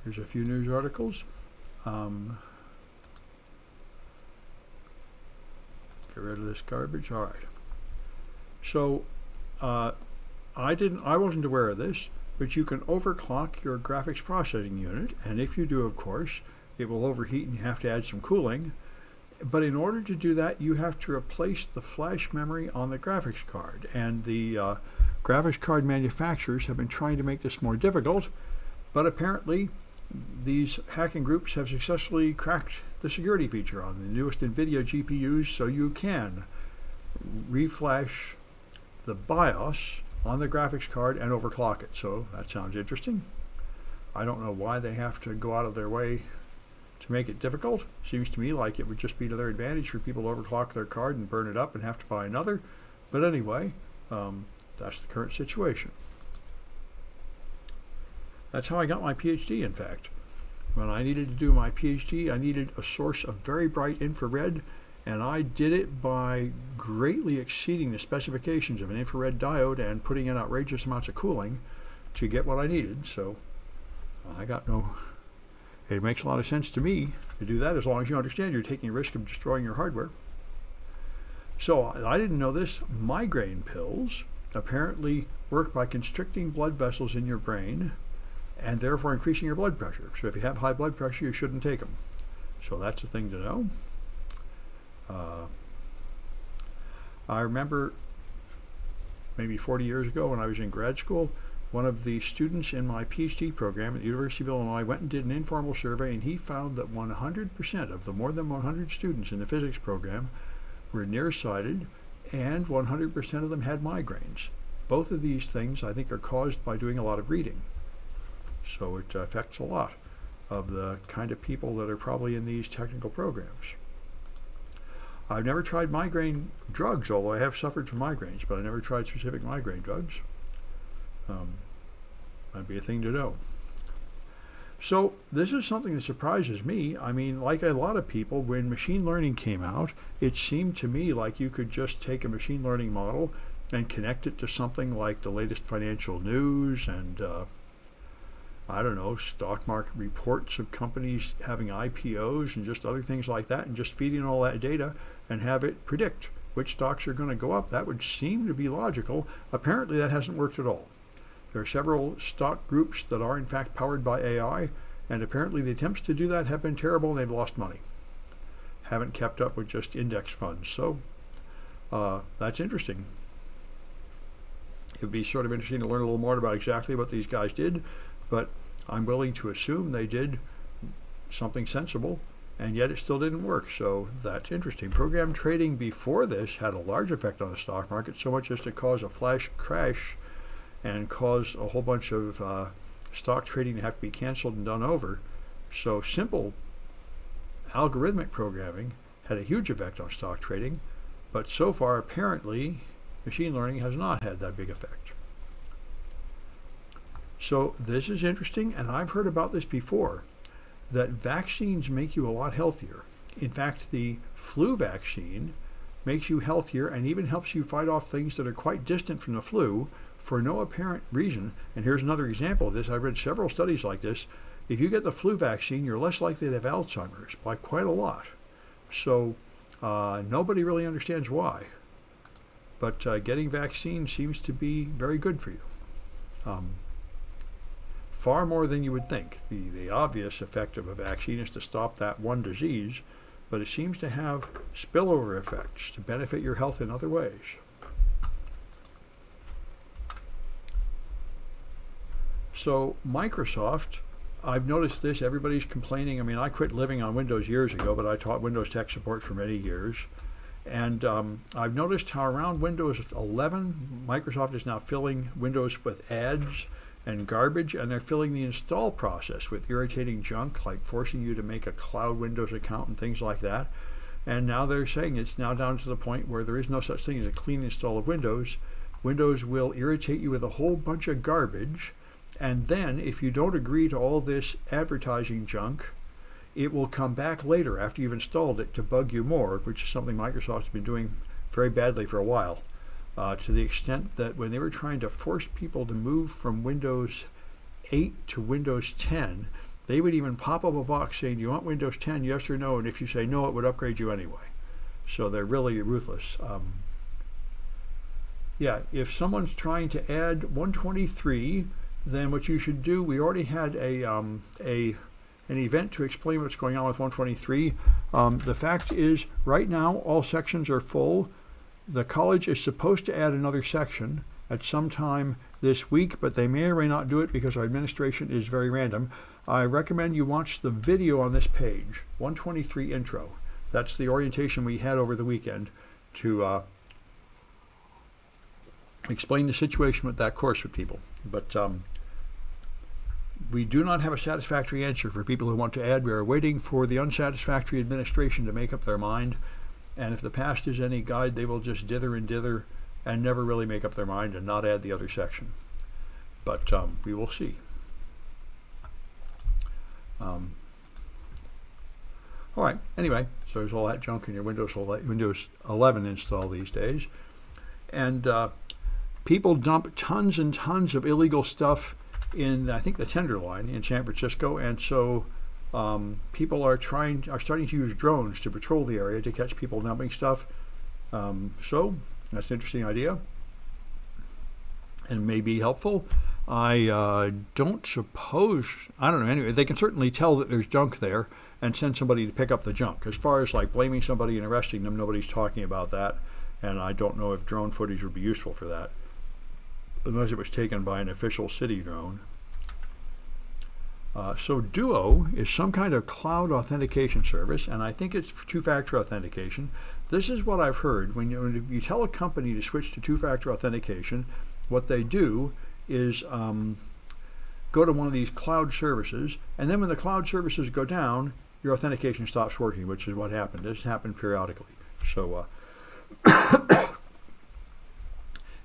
Here's a few news articles. Get rid of this garbage. All right. So I wasn't aware of this, but you can overclock your graphics processing unit, and if you do, of course, it will overheat and you have to add some cooling. But in order to do that, you have to replace the flash memory on the graphics card, and the graphics card manufacturers have been trying to make this more difficult, but apparently these hacking groups have successfully cracked the security feature on the newest NVIDIA GPUs, so you can reflash the BIOS on the graphics card and overclock it. So that sounds interesting. I don't know why they have to go out of their way to make it difficult. Seems to me like it would just be to their advantage for people to overclock their card and burn it up and have to buy another. But anyway, that's the current situation. That's how I got my PhD, in fact. When I needed to do my PhD, I needed a source of very bright infrared, and I did it by greatly exceeding the specifications of an infrared diode and putting in outrageous amounts of cooling to get what I needed. So it makes a lot of sense to me to do that, as long as you understand you're taking a risk of destroying your hardware. So I didn't know this. Migraine pills apparently work by constricting blood vessels in your brain and therefore increasing your blood pressure. So if you have high blood pressure, you shouldn't take them. So that's a thing to know. I remember maybe 40 years ago when I was in grad school, one of the students in my PhD program at the University of Illinois went and did an informal survey, and he found that 100% of the more than 100 students in the physics program were nearsighted, and 100% of them had migraines. Both of these things, I think, are caused by doing a lot of reading. So it affects a lot of the kind of people that are probably in these technical programs. I've never tried migraine drugs, although I have suffered from migraines, but I never tried specific migraine drugs. That'd be a thing to know. So this is something that surprises me. I mean, like a lot of people, when machine learning came out, it seemed to me like you could just take a machine learning model and connect it to something like the latest financial news and I don't know, stock market reports of companies having IPOs and just other things like that, and just feeding all that data and have it predict which stocks are going to go up. That would seem to be logical. Apparently that hasn't worked at all. There are several stock groups that are in fact powered by AI, and apparently the attempts to do that have been terrible and they've lost money. Haven't kept up with just index funds. So that's interesting. It would be sort of interesting to learn a little more about exactly what these guys did, but I'm willing to assume they did something sensible, and yet it still didn't work. So that's interesting. Program trading before this had a large effect on the stock market, so much as to cause a flash crash and cause a whole bunch of stock trading to have to be canceled and done over. So simple algorithmic programming had a huge effect on stock trading, but so far apparently machine learning has not had that big effect. So this is interesting, and I've heard about this before, that vaccines make you a lot healthier. In fact, the flu vaccine makes you healthier and even helps you fight off things that are quite distant from the flu for no apparent reason. And here's another example of this. I've read several studies like this. If you get the flu vaccine, you're less likely to have Alzheimer's by quite a lot. So nobody really understands why. But getting vaccines seems to be very good for you. Far more than you would think. The obvious effect of a vaccine is to stop that one disease, but it seems to have spillover effects to benefit your health in other ways. So Microsoft, I've noticed this, everybody's complaining. I mean, I quit living on Windows years ago, but I taught Windows tech support for many years. And I've noticed how around Windows 11, Microsoft is now filling Windows with ads and garbage, and they're filling the install process with irritating junk, like forcing you to make a cloud Windows account and things like that. And now they're saying it's now down to the point where there is no such thing as a clean install of Windows. Windows will irritate you with a whole bunch of garbage, and then if you don't agree to all this advertising junk, it will come back later after you've installed it to bug you more, which is something Microsoft's been doing very badly for a while. To the extent that when they were trying to force people to move from Windows 8 to Windows 10, They would even pop up a box saying, do you want Windows 10, yes or no? And if you say no, it would upgrade you anyway. So they're really ruthless. Yeah, if someone's trying to add 123, then what you should do, we already had an event to explain what's going on with 123. The fact is, right now, all sections are full. The college is supposed to add another section at some time this week, but they may or may not do it because our administration is very random. I recommend you watch the video on this page, 123 intro. That's the orientation we had over the weekend to explain the situation with that course with people. But we do not have a satisfactory answer for people who want to add. We are waiting for the unsatisfactory administration to make up their mind. And if the past is any guide, they will just dither and dither and never really make up their mind and not add the other section. But we will see. All right, anyway, so there's all that junk in your Windows 11 install these days. And people dump tons and tons of illegal stuff in, I think, the Tenderloin in San Francisco. And so people are starting to use drones to patrol the area to catch people dumping stuff. So that's an interesting idea and may be helpful. I don't suppose, I don't know, anyway, they can certainly tell that there's junk there and send somebody to pick up the junk. As far as like blaming somebody and arresting them, nobody's talking about that, and I don't know if drone footage would be useful for that, unless it was taken by an official city drone. So Duo is some kind of cloud authentication service, and I think it's two-factor authentication. This is what I've heard. When you tell a company to switch to two-factor authentication, what they do is go to one of these cloud services, and then when the cloud services go down, your authentication stops working, which is what happened. This happened periodically. So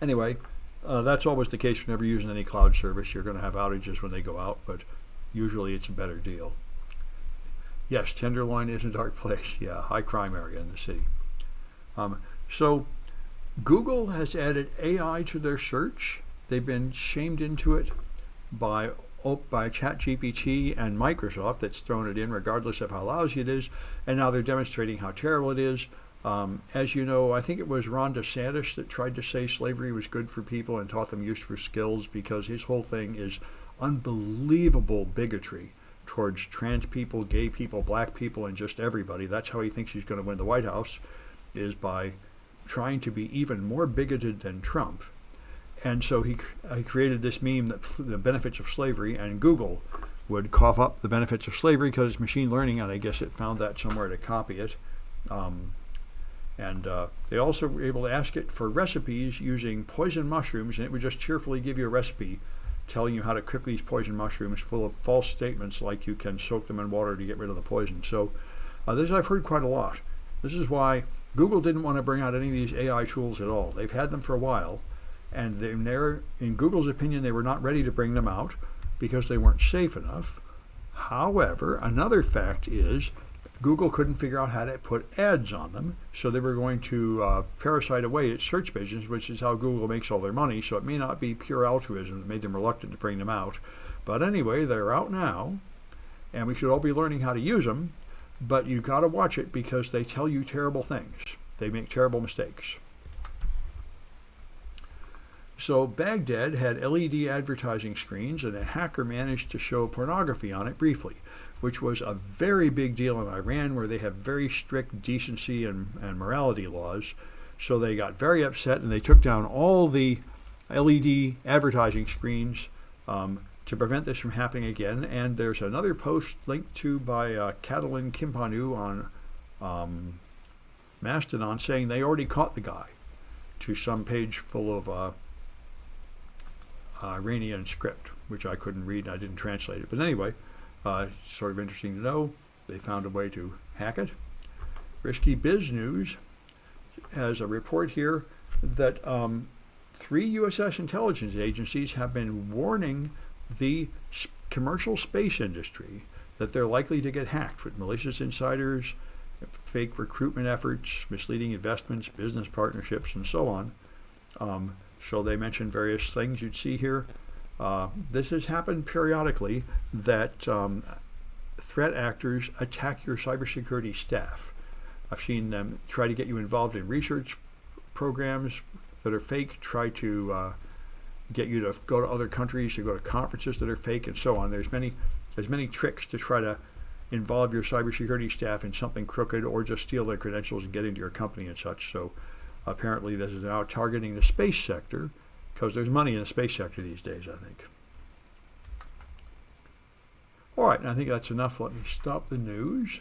anyway, that's always the case whenever you're using any cloud service. You're going to have outages when they go out, but usually it's a better deal. Yes, Tenderloin is a dark place. Yeah, high crime area in the city. So Google has added AI to their search. They've been shamed into it by ChatGPT and Microsoft that's thrown it in regardless of how lousy it is, and now they're demonstrating how terrible it is. As you know, I think it was Ron DeSantis that tried to say slavery was good for people and taught them useful skills, because his whole thing is unbelievable bigotry towards trans people, gay people, black people, and just everybody. That's how he thinks he's going to win the White House, is by trying to be even more bigoted than Trump. And so he created this meme that the benefits of slavery, and Google would cough up the benefits of slavery because it's machine learning, and I guess it found that somewhere to copy it. They also were able to ask it for recipes using poison mushrooms, and it would just cheerfully give you a recipe telling you how to cook these poison mushrooms full of false statements like you can soak them in water to get rid of the poison. So this I've heard quite a lot. This is why Google didn't want to bring out any of these AI tools at all. They've had them for a while, and in Google's opinion, they were not ready to bring them out because they weren't safe enough. However, another fact is Google couldn't figure out how to put ads on them, so they were going to parasite away its search business, which is how Google makes all their money. So it may not be pure altruism that made them reluctant to bring them out. But anyway, they're out now, and we should all be learning how to use them, but you got to watch it because they tell you terrible things. They make terrible mistakes. So Baghdad had LED advertising screens, and a hacker managed to show pornography on it briefly, which was a very big deal in Iran, where they have very strict decency and morality laws. So they got very upset, and they took down all the LED advertising screens to prevent this from happening again. And there's another post linked to by Catalin Kimpanu on Mastodon saying they already caught the guy, to some page full of Iranian script, which I couldn't read and I didn't translate it. But anyway, sort of interesting to know. They found a way to hack it. Risky Biz News has a report here that 3 USS intelligence agencies have been warning the commercial space industry that they're likely to get hacked with malicious insiders, fake recruitment efforts, misleading investments, business partnerships, and so on. So they mentioned various things you'd see here. This has happened periodically, that threat actors attack your cybersecurity staff. I've seen them try to get you involved in research programs that are fake, try to get you to go to other countries, to go to conferences that are fake, and so on. There's many tricks to try to involve your cybersecurity staff in something crooked or just steal their credentials and get into your company and such. So apparently this is now targeting the space sector because there's money in the space sector these days, I think. All right, I think that's enough. Let me stop the news.